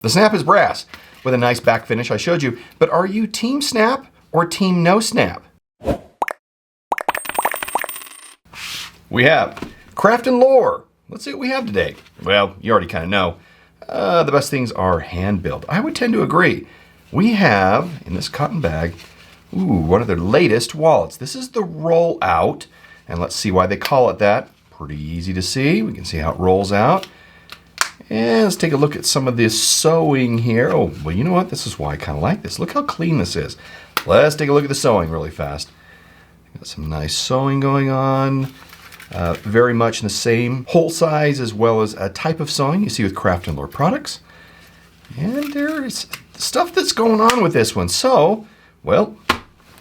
The snap is brass with a nice back finish I showed you, but are you team snap or team no snap? We have craft and lore. Let's see what we have today. Well, you already kind of know. The best things are hand built. I would tend to agree. We have, in this cotton bag, one of their latest wallets. This is the Rollout, and let's see why they call it that. Pretty easy to see. We can see how it rolls out. And let's take a look at some of this sewing here. Oh, well, you know what? This is why I kind of like this. Look how clean this is. Let's take a look at the sewing really fast. Got some nice sewing going on. Very much in the same hole size as well as a type of sewing you see with Craft and Lore products. And there's stuff that's going on with this one. So, well,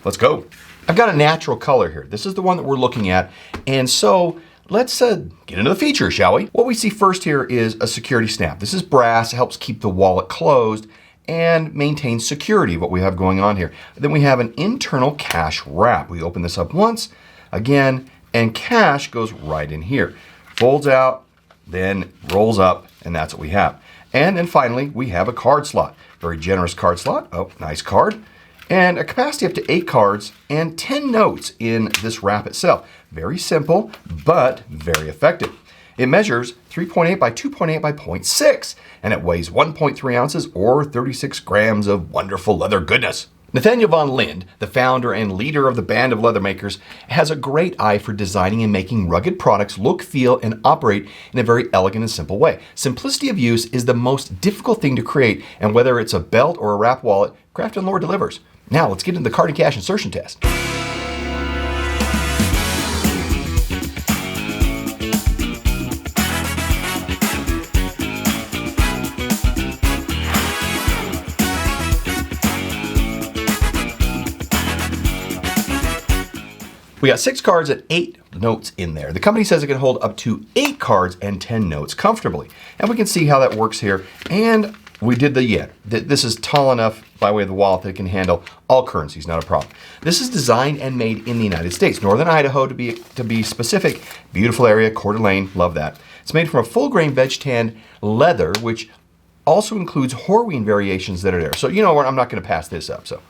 let's go. I've got a natural color here. This is the one that we're looking at. And so let's get into the feature, shall we? What we see first here is a security snap. This is brass. It helps keep the wallet closed and maintain security, what we have going on here. Then we have an internal cash wrap. We open this up once, again, and cash goes right in here. Folds out, then rolls up, and that's what we have. And then finally, we have a card slot. Very generous card slot. Oh, nice card. And a capacity up to 8 cards and 10 notes in this wrap itself. Very simple, but very effective. It measures 3.8 by 2.8 by 0.6, and it weighs 1.3 ounces or 36 grams of wonderful leather goodness. Nathaniel von Lind, the founder and leader of the band of leather makers, has a great eye for designing and making rugged products look, feel, and operate in a very elegant and simple way. Simplicity of use is the most difficult thing to create, and whether it's a belt or a wrap wallet, Craft and Lore delivers. Now let's get into the card and cash insertion test. We got 6 cards and 8 notes in there. The company says it can hold up to 8 cards and 10 notes comfortably. And we can see how that works here. And we did the yen. This is tall enough by way of the wallet that it can handle all currencies, not a problem. This is designed and made in the United States. Northern Idaho to be specific. Beautiful area, Coeur d'Alene, love that. It's made from a full grain veg tan leather, which also includes Horween variations that are there. So you know what, I'm not gonna pass this up, so.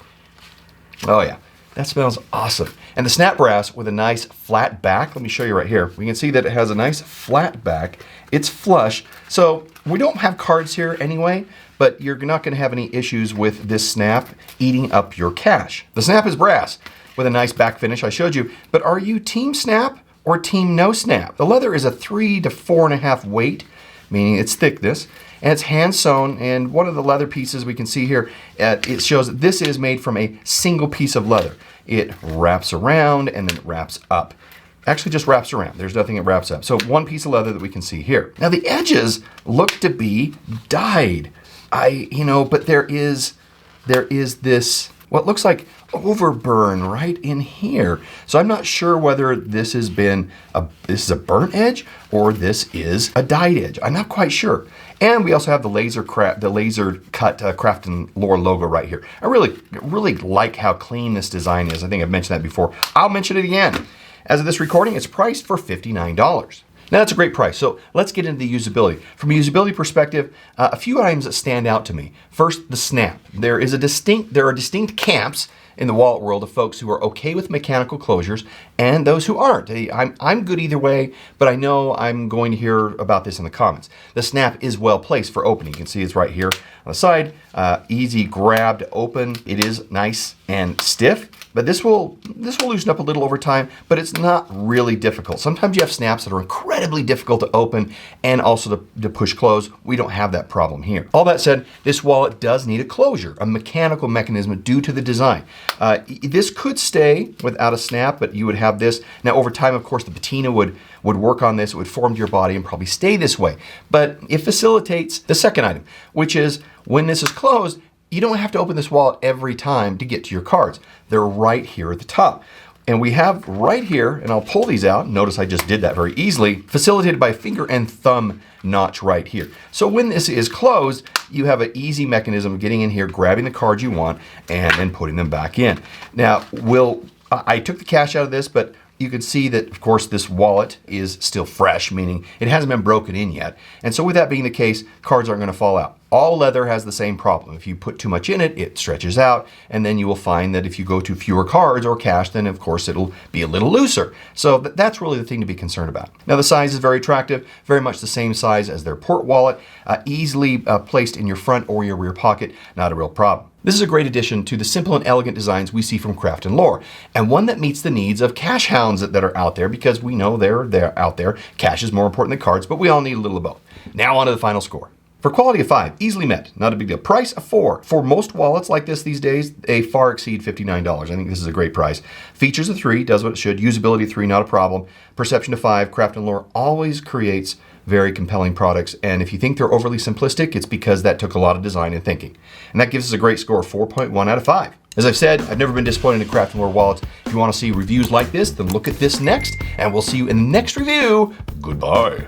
Oh yeah. That smells awesome. And the snap brass with a nice flat back. Let me show you right here. We can see that it has a nice flat back. It's flush. So we don't have cards here anyway, but you're not going to have any issues with this snap eating up your cash. The snap is brass with a nice back finish I showed you, but are you team snap or team no snap? The leather is a 3 to 4.5 weight, meaning its thickness, and it's hand sewn. And one of the leather pieces we can see here, it shows that this is made from a single piece of leather. It wraps around and then it wraps up. Actually just wraps around. There's nothing that wraps up. So one piece of leather that we can see here. Now the edges look to be dyed. But there is this, what looks like overburn right in here. So I'm not sure whether this is a burnt edge or this is a dyed edge. I'm not quite sure. And we also have the laser cut Craft and Lore logo right here. I really like how clean this design is. I think I've mentioned that before. I'll mention it again. As of this recording, it's priced for $59. Now that's a great price. So let's get into the usability. From a usability perspective, a few items that stand out to me. First, the snap. There are distinct camps in the wallet world of folks who are okay with mechanical closures and those who aren't. I'm good either way, but I know I'm going to hear about this in the comments. The snap is well placed for opening. You can see it's right here on the side. Easy grab to open. It is nice and stiff, but this will loosen up a little over time, but it's not really difficult. Sometimes you have snaps that are incredibly difficult to open and also to push close. We don't have that problem here. All that said, this wallet does need a closure, a mechanical mechanism due to the design. This could stay without a snap, but you would have this. Now over time, of course, the patina would work on this. It would form to your body and probably stay this way. But it facilitates the second item, which is when this is closed, you don't have to open this wallet every time to get to your cards. They're right here at the top. And we have right here, and I'll pull these out. Notice I just did that very easily, facilitated by finger and thumb notch right here. So when this is closed, you have an easy mechanism of getting in here, grabbing the cards you want, and then putting them back in. Now, I took the cash out of this, but you can see that, of course, this wallet is still fresh, meaning it hasn't been broken in yet. And so with that being the case, cards aren't going to fall out. All leather has the same problem. If you put too much in it, it stretches out, and then you will find that if you go to fewer cards or cash, then of course it'll be a little looser. So that's really the thing to be concerned about. Now the size is very attractive, very much the same size as their port wallet, easily placed in your front or your rear pocket, not a real problem. This is a great addition to the simple and elegant designs we see from Craft & Lore, and one that meets the needs of cash hounds that are out there, because we know they're out there. Cash is more important than cards, but we all need a little of both. Now on to the final score. For quality of 5, easily met, not a big deal. Price of 4. For most wallets like this these days, they far exceed $59. I think this is a great price. Features of 3, does what it should. Usability 3, not a problem. Perception of 5, Craft & Lore always creates very compelling products. And if you think they're overly simplistic, it's because that took a lot of design and thinking. And that gives us a great score of 4.1 out of 5. As I've said, I've never been disappointed in Craft & Lore wallets. If you want to see reviews like this, then look at this next. And we'll see you in the next review. Goodbye.